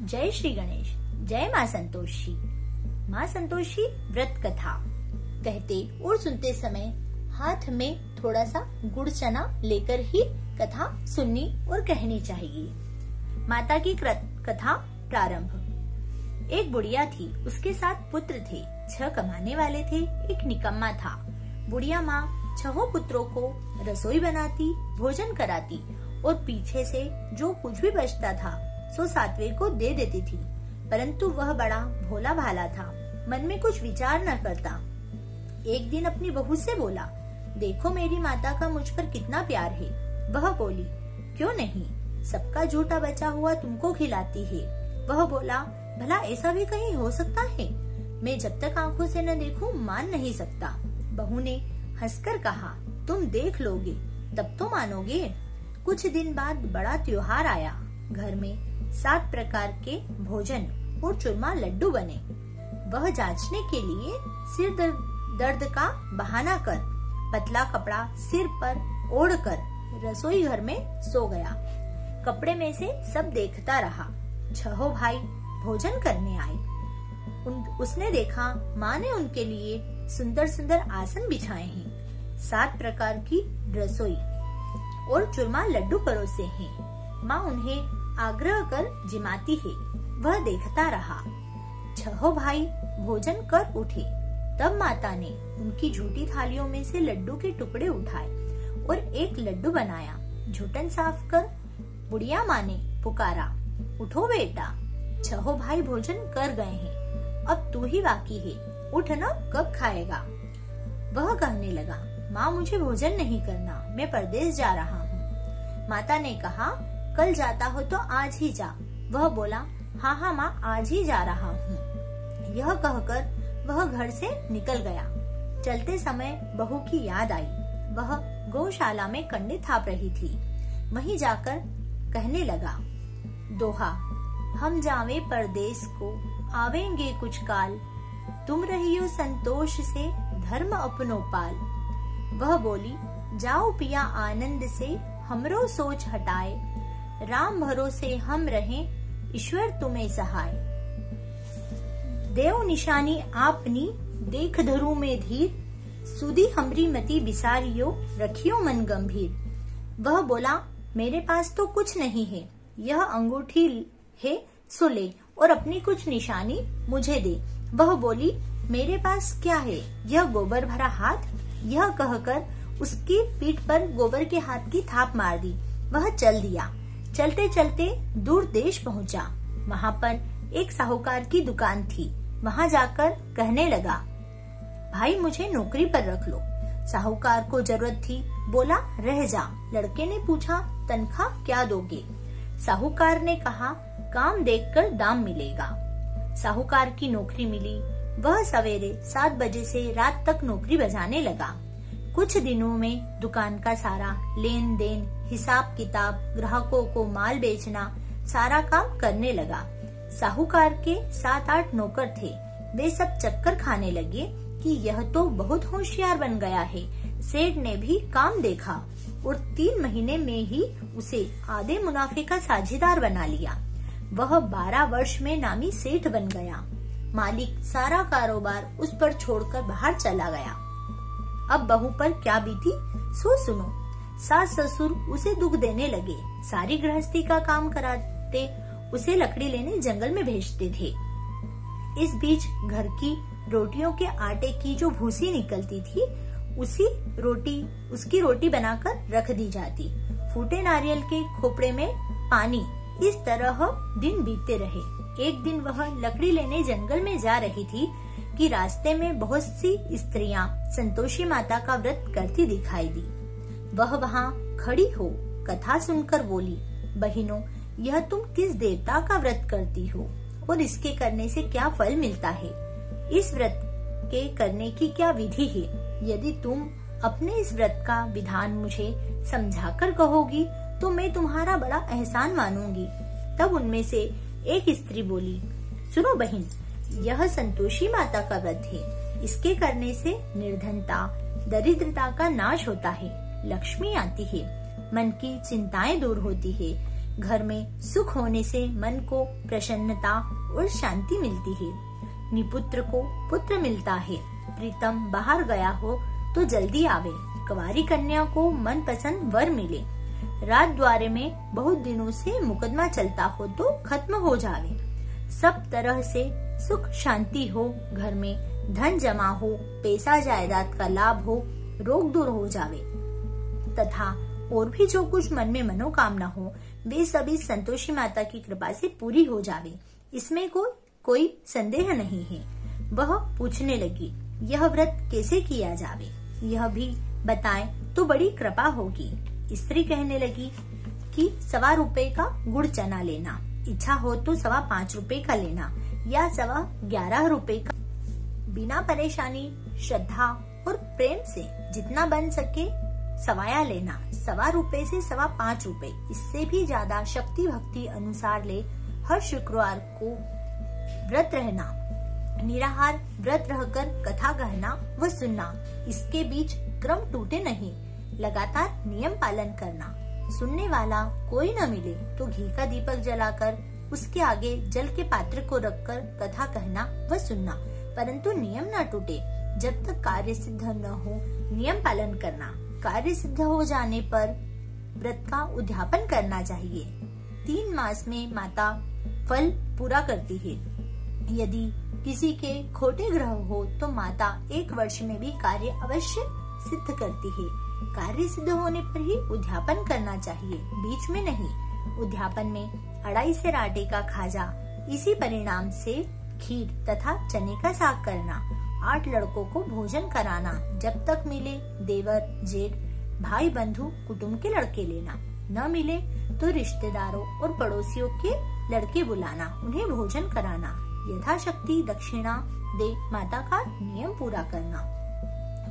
जय श्री गणेश। जय माँ संतोषी। माँ संतोषी व्रत कथा कहते और सुनते समय हाथ में थोड़ा सा गुड़ चना लेकर ही कथा सुननी और कहनी चाहिए। माता की कथा प्रारंभ। एक बुढ़िया थी, उसके 7 पुत्र थे। 6 कमाने वाले थे, एक निकम्मा था। बुढ़िया माँ 6 पुत्रों को रसोई बनाती, भोजन कराती और पीछे से जो कुछ भी बचता था सो 7वें को दे देती थी। परंतु वह बड़ा भोला भाला था, मन में कुछ विचार न करता। एक दिन अपनी बहू से बोला, देखो मेरी माता का मुझ पर कितना प्यार है। वह बोली, क्यों नहीं, सबका झूठा बचा हुआ तुमको खिलाती है। वह बोला, भला ऐसा भी कहीं हो सकता है? मैं जब तक आंखों से न देखूं मान नहीं सकता। बहू ने हंसकर कहा, तुम देख लोगे तब तो मानोगे। कुछ दिन बाद बड़ा त्योहार आया। घर में 7 प्रकार के भोजन और चूरमा लड्डू बने। वह जांचने के लिए सिर दर्द का बहाना कर पतला कपड़ा सिर पर ओढ़कर रसोई घर में सो गया। कपड़े में से सब देखता रहा। 6 भाई भोजन करने आए। उसने देखा माँ ने उनके लिए सुंदर सुंदर आसन बिछाए हैं, 7 प्रकार की रसोई और चूरमा लड्डू परोसे हैं। माँ उन्हें आग्रह कर जिमाती है। वह देखता रहा। 6 भाई भोजन कर उठे। तब माता ने उनकी झूठी थालियों में से लड्डू के टुकड़े उठाए और एक लड्डू बनाया। झूठन साफ कर बुढ़िया माँ ने पुकारा, उठो बेटा, 6 भाई भोजन कर गए हैं, अब तू ही बाकी है, उठ न, कब खाएगा? वह कहने लगा, माँ मुझे भोजन नहीं करना, मैं परदेश जा रहा हूँ। माता ने कहा, कल जाता हो तो आज ही जा। वह बोला, हाँ हाँ माँ, आज ही जा रहा हूँ। यह कहकर वह घर से निकल गया। चलते समय बहू की याद आई। वह गौशाला में कंडे थाप रही थी। वहीं जाकर कहने लगा, दोहा, हम जावे परदेश को, आवेंगे कुछ काल, तुम रहियो संतोष से, धर्म अपनो पाल। वह बोली, जाओ पिया आनंद से, हमरो सोच हटाए, राम भरोसे हम रहें, ईश्वर तुम्हें सहाय। देव निशानी आपनी, देख धरू में धीर, सुधी हमरी मति बिसारियो, रखियो मन गंभीर। वह बोला, मेरे पास तो कुछ नहीं है, यह अंगूठी है सो ले और अपनी कुछ निशानी मुझे दे। वह बोली, मेरे पास क्या है, यह गोबर भरा हाथ। यह कहकर उसकी पीठ पर गोबर के हाथ की थाप मार दी। वह चल दिया। चलते चलते दूर देश पहुंचा। वहाँ पर एक साहूकार की दुकान थी। वहाँ जाकर कहने लगा, भाई मुझे नौकरी पर रख लो। साहूकार को जरूरत थी, बोला, रह जा। लड़के ने पूछा, तनख्वाह क्या दोगे? साहूकार ने कहा, काम देखकर दाम मिलेगा। साहूकार की नौकरी मिली। वह सवेरे 7 बजे से रात तक नौकरी बजाने लगा। कुछ दिनों में दुकान का सारा लेन देन, हिसाब किताब, ग्राहकों को माल बेचना, सारा काम करने लगा। साहूकार के 7-8 नौकर थे। वे सब चक्कर खाने लगे कि यह तो बहुत होशियार बन गया है। सेठ ने भी काम देखा और 3 महीने में ही उसे आधे मुनाफे का साझेदार बना लिया। वह 12 वर्ष में नामी सेठ बन गया। मालिक सारा कारोबार उस पर छोड़कर बाहर चला गया। अब बहू पर क्या बीती सो सुनो। सास ससुर उसे दुख देने लगे। सारी गृहस्थी का काम कराते उसे लकड़ी लेने जंगल में भेजते थे। इस बीच घर की रोटियों के आटे की जो भूसी निकलती थी उसकी रोटी बनाकर रख दी जाती। फूटे नारियल के खोपड़े में पानी, इस तरह दिन बीतते रहे। एक दिन वह लकड़ी लेने जंगल में जा रही थी कि रास्ते में बहुत सी स्त्रियां संतोषी माता का व्रत करती दिखाई दी। वह वहाँ खड़ी हो कथा सुनकर बोली, बहिनों, यह तुम किस देवता का व्रत करती हो और इसके करने से क्या फल मिलता है? इस व्रत के करने की क्या विधि है? यदि तुम अपने इस व्रत का विधान मुझे समझाकर कहोगी तो मैं तुम्हारा बड़ा एहसान मानूंगी। तब उनमें से एक स्त्री बोली, सुनो बहिन, यह संतोषी माता का व्रत है। इसके करने से निर्धनता, दरिद्रता का नाश होता है, लक्ष्मी आती है, मन की चिंताएं दूर होती है, घर में सुख होने से मन को प्रसन्नता और शांति मिलती है। निपुत्र को पुत्र मिलता है। प्रीतम बाहर गया हो तो जल्दी आवे। कुंवारी कन्या को मनपसंद वर मिले। राज द्वारे में बहुत दिनों से मुकदमा चलता हो तो खत्म हो जावे। सब तरह से सुख शांति हो। घर में धन जमा हो, पैसा जायदाद का लाभ हो, रोग दूर हो जावे तथा और भी जो कुछ मन में मनोकामना हो वे सभी संतोषी माता की कृपा से पूरी हो जावे। इसमें कोई संदेह नहीं है। वह पूछने लगी, यह व्रत कैसे किया जावे, यह भी बताएं तो बड़ी कृपा होगी। स्त्री कहने लगी कि 1.25 रुपए का गुड़ चना लेना, इच्छा हो तो 5.25 रुपए का लेना या 11.25 रुपए का। बिना परेशानी, श्रद्धा और प्रेम से जितना बन सके सवाया लेना। 1.25 रुपए से 5.25 रुपए, इससे भी ज्यादा शक्ति भक्ति अनुसार ले। हर शुक्रवार को व्रत रहना, निराहार व्रत रहकर कथा कहना व सुनना। इसके बीच क्रम टूटे नहीं। लगातार नियम पालन करना। सुनने वाला कोई न मिले तो घी का दीपक जलाकर उसके आगे जल के पात्र को रखकर कथा कहना व सुनना, परंतु नियम न टूटे। जब तक कार्य सिद्ध न हो नियम पालन करना। कार्य सिद्ध हो जाने पर व्रत का उद्यापन करना चाहिए। 3 मास में माता फल पूरा करती है। यदि किसी के खोटे ग्रह हो तो माता 1 वर्ष में भी कार्य अवश्य सिद्ध करती है। कार्य सिद्ध होने पर ही उद्यापन करना चाहिए, बीच में नहीं। उद्यापन में अढ़ाई सेर आटे का खाजा, इसी परिणाम से खीर तथा चने का साग करना। 8 लड़कों को भोजन कराना। जब तक मिले देवर जेठ भाई बंधु कुटुंब के लड़के लेना। न मिले तो रिश्तेदारों और पड़ोसियों के लड़के बुलाना, उन्हें भोजन कराना। यथाशक्ति दक्षिणा दे माता का नियम पूरा करना।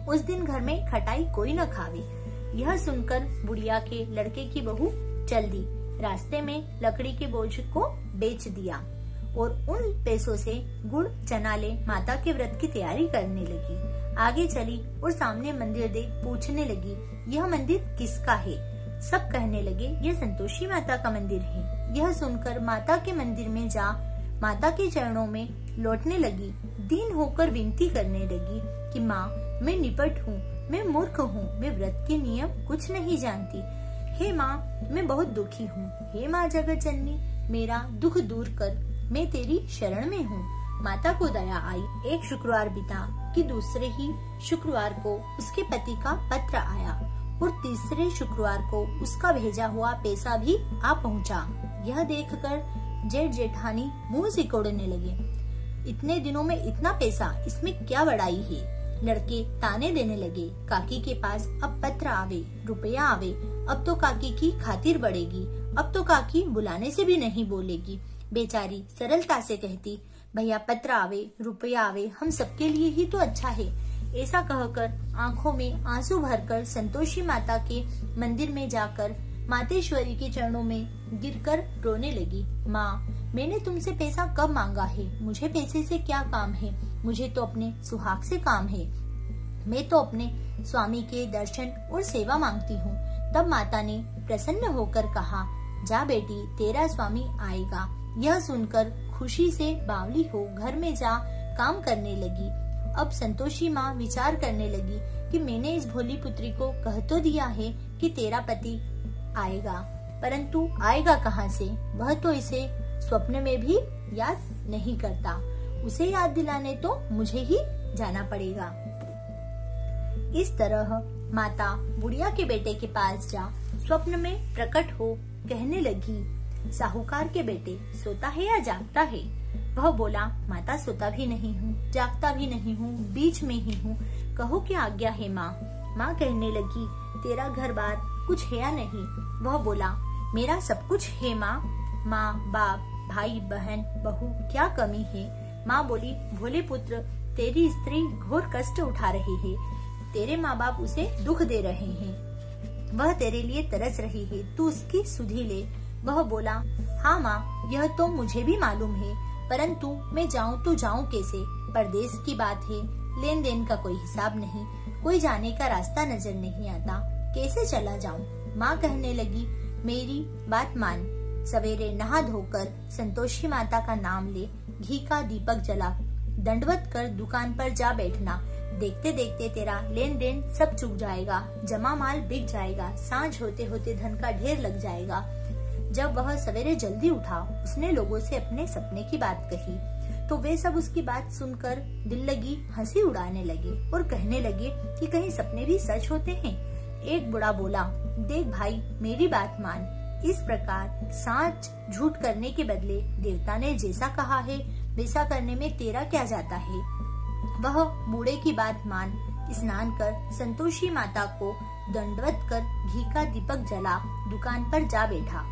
उस दिन घर में खटाई कोई न खावे। यह सुनकर बुढ़िया के लड़के की बहू चल दी। रास्ते में लकड़ी के बोझ को बेच दिया और उन पैसों से गुड़ चना ले माता के व्रत की तैयारी करने लगी। आगे चली और सामने मंदिर देख पूछने लगी, यह मंदिर किसका है? सब कहने लगे, यह संतोषी माता का मंदिर है। यह सुनकर माता के मंदिर में जा माता के चरणों में लौटने लगी। दीन होकर विनती करने लगी कि माँ, मैं निपट हूँ, मैं मूर्ख हूँ, मैं व्रत के नियम कुछ नहीं जानती। हे माँ, मैं बहुत दुखी हूँ। हे माँ जगत जननी, मेरा दुख दूर कर, मैं तेरी शरण में हूँ। माता को दया आई। एक शुक्रवार बीता कि दूसरे ही शुक्रवार को उसके पति का पत्र आया और तीसरे शुक्रवार को उसका भेजा हुआ पैसा भी आ पहुँचा। यह देखकर जेठ जेठानी मुँह सिकोड़ने लगे। इतने दिनों में इतना पैसा, इसमें क्या बड़ाई है? लड़के ताने देने लगे, काकी के पास अब पत्र आवे, रुपया आवे, अब तो काकी की खातिर बढ़ेगी, अब तो काकी बुलाने से भी नहीं बोलेगी। बेचारी सरलता से कहती, भैया पत्र आवे, रुपया आवे, हम सबके लिए ही तो अच्छा है। ऐसा कहकर आंखों में आंसू भरकर संतोषी माता के मंदिर में जाकर मातेश्वरी के चरणों में गिरकर रोने लगी। माँ, मैंने तुमसे पैसा कब मांगा है? मुझे पैसे से क्या काम है? मुझे तो अपने सुहाग से काम है। मैं तो अपने स्वामी के दर्शन और सेवा मांगती हूँ। तब माता ने प्रसन्न होकर कहा, जा बेटी, तेरा स्वामी आएगा। यह सुनकर खुशी से बावली हो घर में जा काम करने लगी। अब संतोषी माँ विचार करने लगी कि मैंने इस भोली पुत्री को कह तो दिया है कि तेरा पति आएगा, परंतु आएगा कहाँ से? वह तो इसे स्वप्न में भी याद नहीं करता। उसे याद दिलाने तो मुझे ही जाना पड़ेगा। इस तरह माता बुढ़िया के बेटे के पास जा स्वप्न में प्रकट हो कहने लगी, साहूकार के बेटे, सोता है या जागता है? वह बोला, माता सोता भी नहीं हूँ, जागता भी नहीं हूँ, बीच में ही हूँ। कहो क्या आज्ञा है माँ? माँ कहने लगी, तेरा घर बार कुछ है या नहीं? वह बोला, मेरा सब कुछ है माँ। माँ बाप भाई बहन बहू क्या कमी है? माँ बोली, भोले पुत्र, तेरी स्त्री घोर कष्ट उठा रही है। तेरे माँ बाप उसे दुख दे रहे हैं। वह तेरे लिए तरस रही है, तू उसकी सुधि ले। वह बोला, हाँ माँ, यह तो मुझे भी मालूम है, परंतु मैं जाऊँ तो जाऊँ कैसे? परदेश की बात है, लेन देन का कोई हिसाब नहीं, कोई जाने का रास्ता नजर नहीं आता, कैसे चला जाऊँ? माँ कहने लगी, मेरी बात मान, सवेरे नहा धोकर संतोषी माता का नाम ले, घी का दीपक जला, दंडवत कर दुकान पर जा बैठना। देखते देखते तेरा लेन देन सब चुक जाएगा, जमा माल बिक जाएगा, सांझ होते होते धन का ढेर लग जाएगा। जब वह सवेरे जल्दी उठा, उसने लोगों से अपने सपने की बात कही तो वे सब उसकी बात सुनकर दिल लगी हंसी उड़ाने लगे और कहने लगे कि कहीं सपने भी सच होते हैं। एक बूढ़ा बोला, देख भाई, मेरी बात मान। इस प्रकार सच झूठ करने के बदले देवता ने जैसा कहा है वैसा करने में तेरा क्या जाता है। वह बूढ़े की बात मान स्नान कर संतोषी माता को दंडवत कर घी का दीपक जला दुकान पर जा बैठा।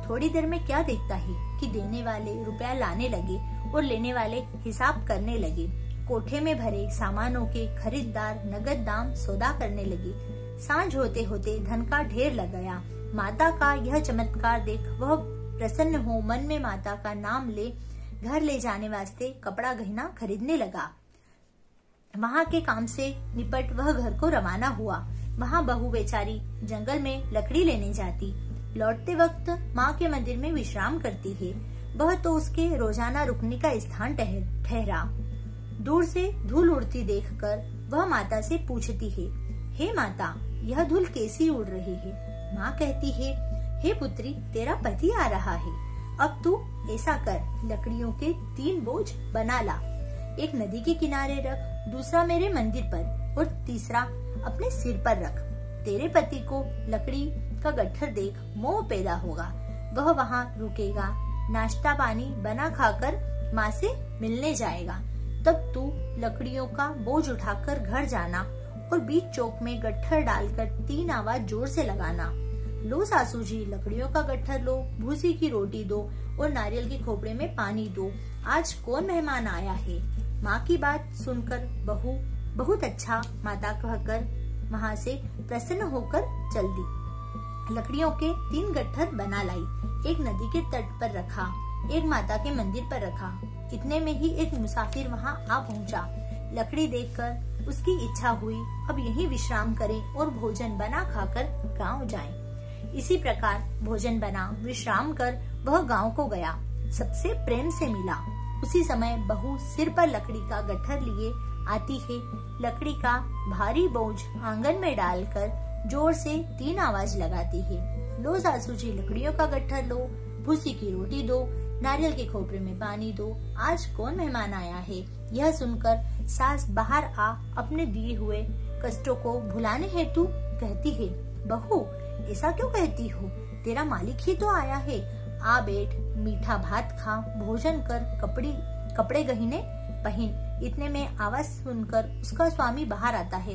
थोड़ी देर में क्या देखता है कि देने वाले रुपया लाने लगे और लेने वाले हिसाब करने लगे। कोठे में भरे सामानों के खरीदार नगद दाम सौदा करने लगे। सांझ होते होते धन का ढेर लग गया। माता का यह चमत्कार देख वह प्रसन्न हो मन में माता का नाम ले घर ले जाने वास्ते कपड़ा गहना खरीदने लगा। वहाँ के काम से निपट वह घर को रवाना हुआ। वहाँ बहू बेचारी जंगल में लकड़ी लेने जाती। लौटते वक्त माँ के मंदिर में विश्राम करती है। वह तो उसके रोजाना रुकने का स्थान ठहरा। दूर से धूल उड़ती देखकर वह माता से पूछती है, हे माता, यह धूल कैसी उड़ रही है। माँ कहती है, हे पुत्री, तेरा पति आ रहा है। अब तू ऐसा कर, लकड़ियों के 3 बोझ बना ला। एक नदी के किनारे रख, दूसरा मेरे मंदिर पर और तीसरा अपने सिर पर रख। तेरे पति को लकड़ी का गट्ठर देख मोह पैदा होगा। वह वहाँ रुकेगा, नाश्ता पानी बना खाकर माँ से मिलने जाएगा। तब तू लकड़ियों का बोझ उठाकर घर जाना और बीच चौक में गट्ठर डालकर 3 आवाज जोर से लगाना। लो सासू जी, लकड़ियों का गट्ठर लो, भूसी की रोटी दो और नारियल के खोपड़े में पानी दो। आज कौन मेहमान आया है। माँ की बात सुनकर बहू बहुत अच्छा माता कहकर वहाँ से प्रसन्न होकर चल दी। लकड़ियों के 3 गट्ठर बना लाई, एक नदी के तट पर रखा, एक माता के मंदिर पर रखा। इतने में ही एक मुसाफिर वहाँ आ पहुँचा। लकड़ी देखकर उसकी इच्छा हुई अब यहीं विश्राम करें और भोजन बना खाकर गांव जाएं। इसी प्रकार भोजन बना विश्राम कर वह गांव को गया, सबसे प्रेम से मिला। उसी समय बहू सिर पर लकड़ी का गट्ठर लिए आती है। लकड़ी का भारी बोझ आंगन में डालकर जोर से 3 आवाज लगाती है। लो सासू जी, लकड़ियों का गट्ठर लो, भूसी की रोटी दो, नारियल के खोपरे में पानी दो। आज कौन मेहमान आया है। यह सुनकर सास बाहर आ अपने दिए हुए कष्टों को भुलाने हेतु कहती है, बहू ऐसा क्यों कहती हो, तेरा मालिक ही तो आया है। आ बैठ, मीठा भात खा, भोजन कर, कपड़े गहने पहन। इतने में आवाज सुनकर उसका स्वामी बाहर आता है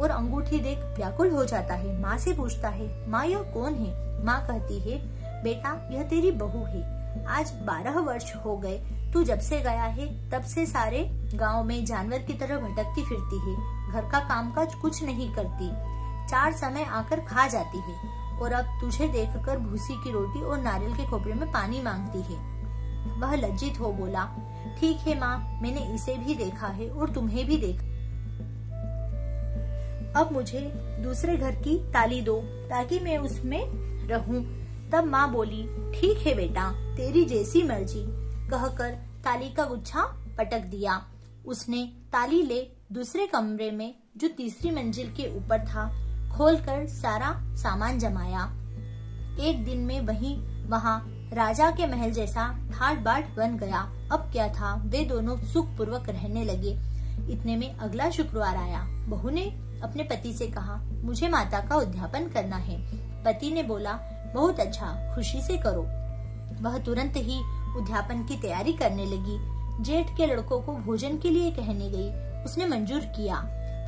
और अंगूठी देख व्याकुल हो जाता है। माँ से पूछता है, माँ यह कौन है। माँ कहती है, बेटा यह तेरी बहू है। आज 12 वर्ष हो गए, तू जब से गया है तब से सारे गांव में जानवर की तरह भटकती फिरती है। घर का कामकाज कुछ नहीं करती, 4 समय आकर खा जाती है और अब तुझे देखकर भूसी की रोटी और नारियल के खोपड़े में पानी मांगती है। वह लज्जित हो बोला, ठीक है माँ, मैंने इसे भी देखा है और तुम्हें भी देखा। अब मुझे दूसरे घर की ताली दो ताकि मैं उसमें रहूं। तब माँ बोली, ठीक है बेटा, तेरी जैसी मर्जी, कहकर ताली का गुच्छा पटक दिया। उसने ताली ले दूसरे कमरे में जो तीसरी मंजिल के ऊपर था खोलकर सारा सामान जमाया। एक दिन में वहाँ राजा के महल जैसा ठाट बाट बन गया। अब क्या था, वे दोनों सुख पूर्वक रहने लगे। इतने में अगला शुक्रवार आया। बहू ने अपने पति से कहा, मुझे माता का उद्यापन करना है। पति ने बोला, बहुत अच्छा, खुशी से करो। वह तुरंत ही उद्यापन की तैयारी करने लगी। जेठ के लड़कों को भोजन के लिए कहने गई। उसने मंजूर किया,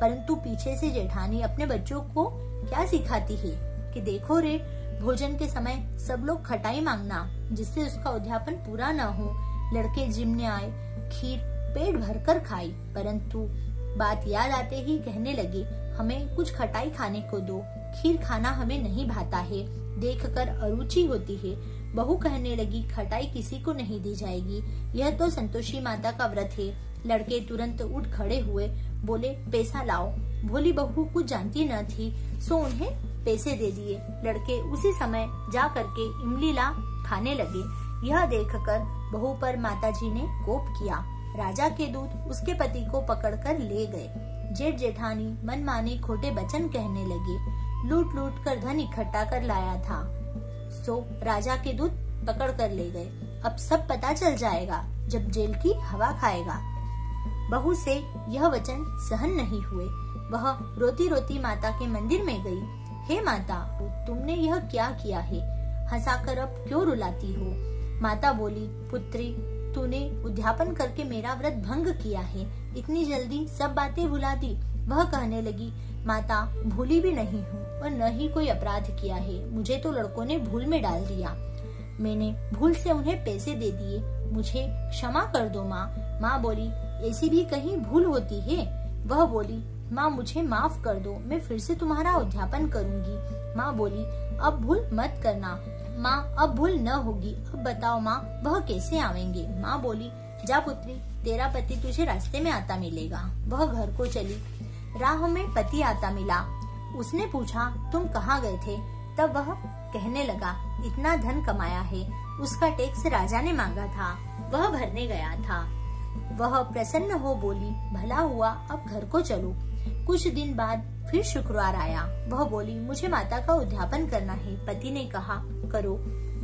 परंतु पीछे से जेठानी अपने बच्चों को क्या सिखाती है कि देखो रे, भोजन के समय सब लोग खटाई मांगना, जिससे उसका उद्यापन पूरा न हो। लड़के जिमने आए, खीर पेट भरकर खाई, परंतु बात याद आते ही कहने लगे, हमें कुछ खटाई खाने को दो, खीर खाना हमें नहीं भाता है। देखकर अरुचि होती है। बहू कहने लगी, खटाई किसी को नहीं दी जाएगी, यह तो संतोषी माता का व्रत है। लड़के तुरंत उठ खड़े हुए, बोले, पैसा लाओ। भोली बहू कुछ जानती न थी, सो उन्हें पैसे दे दिए। लड़के उसी समय जा करके इमली ला खाने लगे। यह देखकर बहू पर माताजी ने कोप किया। राजा के दूत उसके पति को पकड़कर ले गए। जेठ जेठानी मनमाने खोटे वचन कहने लगे। लूट लूट कर धन इकट्ठा कर लाया था, सो राजा के दूत पकड़ कर ले गए। अब सब पता चल जाएगा जब जेल की हवा खाएगा। बहू से यह वचन सहन नहीं हुए। वह रोती रोती माता के मंदिर में गई। हे माता, तुमने यह क्या किया है? हंसाकर अब क्यों रुलाती हो? माता बोली, पुत्री, तूने उद्यापन करके मेरा व्रत भंग किया है। इतनी जल्दी सब बातें भुला दी। वह कहने लगी, माता, भूली भी नहीं हूँ और न ही कोई अपराध किया है। मुझे तो लड़कों ने भूल में डाल दिया। मैंने भूल से उन्हें पैसे दे दिए। मुझे क्षमा कर दो माँ। माँ बोली, ऐसी भी कहीं भूल होती है? वह बोली, माँ मुझे माफ कर दो, मैं फिर से तुम्हारा उद्यापन करूंगी। माँ बोली, अब भूल मत करना। माँ, अब भूल न होगी। अब बताओ माँ, वह कैसे आवेंगे? माँ बोली, जा पुत्री, तेरा पति तुझे रास्ते में आता मिलेगा। वह घर को चली। राह में पति आता मिला। उसने पूछा, तुम कहाँ गए थे? तब वह कहने लगा, इतना धन कमाया है, उसका टैक्स राजा ने मांगा था, वह भरने गया था। वह प्रसन्न हो बोली, भला हुआ, अब घर को चलो। कुछ दिन बाद फिर शुक्रवार आया। वह बोली, मुझे माता का उद्यापन करना है। पति ने कहा, करो।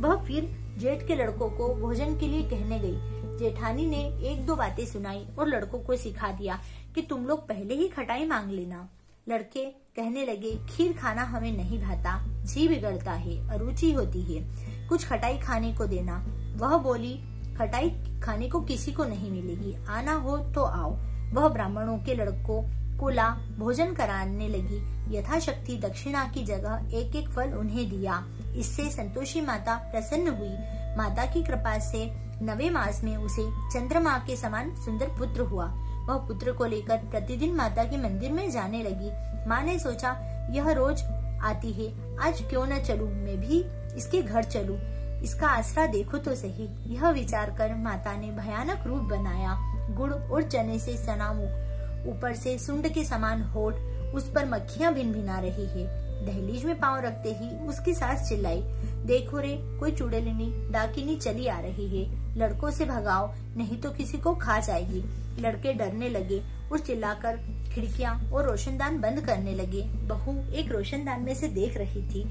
वह फिर जेठ के लड़कों को भोजन के लिए कहने गई। जेठानी ने एक दो बातें सुनाई और लड़कों को सिखा दिया कि तुम लोग पहले ही खटाई मांग लेना। लड़के कहने लगे, खीर खाना हमें नहीं भाता, जी बिगड़ता है, अरुचि होती है, कुछ खटाई खाने को देना। वह बोली, खटाई खाने को किसी को नहीं मिलेगी, आना हो तो आओ। वह ब्राह्मणों के लड़कों को ला भोजन कराने लगी। यथाशक्ति दक्षिणा की जगह एक एक फल उन्हें दिया। इससे संतोषी माता प्रसन्न हुई। माता की कृपा से 9वें मास में उसे चंद्रमा के समान सुंदर पुत्र हुआ। वह पुत्र को लेकर प्रतिदिन माता के मंदिर में जाने लगी। माँ ने सोचा, यह रोज आती है, आज क्यों न चलूं, मैं भी इसके घर चलूं, इसका आसरा देखो तो सही। यह विचार कर माता ने भयानक रूप बनाया। गुड़ और चने से सना मुख, ऊपर से सुंड के समान होठ, उस पर मक्खियां भिनभिना रही है। दहलीज में पांव रखते ही उसकी सास चिल्लाई, देखो रे, कोई चुड़ैलिनी डाकिनी चली आ रही है, लड़कों से भगाओ, नहीं तो किसी को खा जाएगी। लड़के डरने लगे और चिल्लाकर खिड़कियां और रोशनदान बंद करने लगे। बहू एक रोशनदान में से देख रही थी।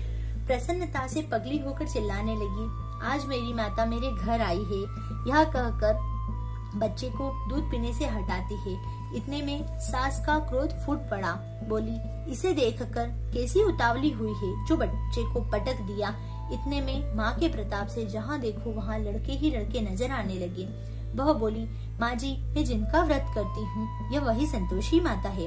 प्रसन्नता से पगली होकर चिल्लाने लगी, आज मेरी माता मेरे घर आई है। यह कहकर बच्चे को दूध पीने से हटाती है। इतने में सास का क्रोध फूट पड़ा। बोली, इसे देखकर कैसी उतावली हुई है जो बच्चे को पटक दिया। इतने में माँ के प्रताप से जहाँ देखो वहाँ लड़के ही लड़के नजर आने लगे। वह बोली, माँ जी, मैं जिनका व्रत करती हूँ यह वही संतोषी माता है।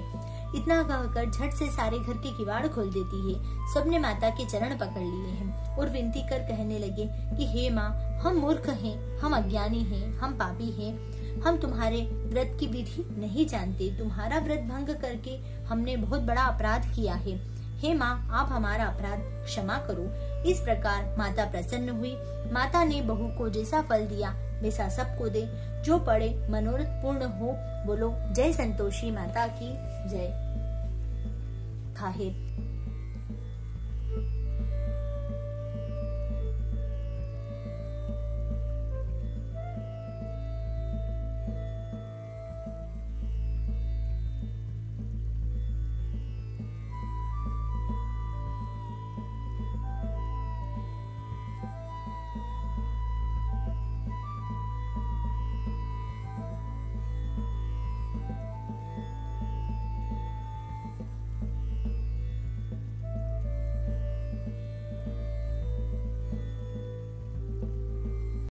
इतना कहकर झट से सारे घर के किवाड़ खोल देती है। सबने माता के चरण पकड़ लिए हैं और विनती कर कहने लगे कि हे माँ, हम मूर्ख हैं, हम अज्ञानी हैं, हम पापी हैं, हम तुम्हारे व्रत की विधि नहीं जानते। तुम्हारा व्रत भंग करके हमने बहुत बड़ा अपराध किया है। हे माँ, आप हमारा अपराध क्षमा करो। इस प्रकार माता प्रसन्न हुई। माता ने बहू को जैसा फल दिया वैसा सबको दे। जो पड़े मनोरथ पूर्ण हो। बोलो जय संतोषी माता की जय। खाहिर।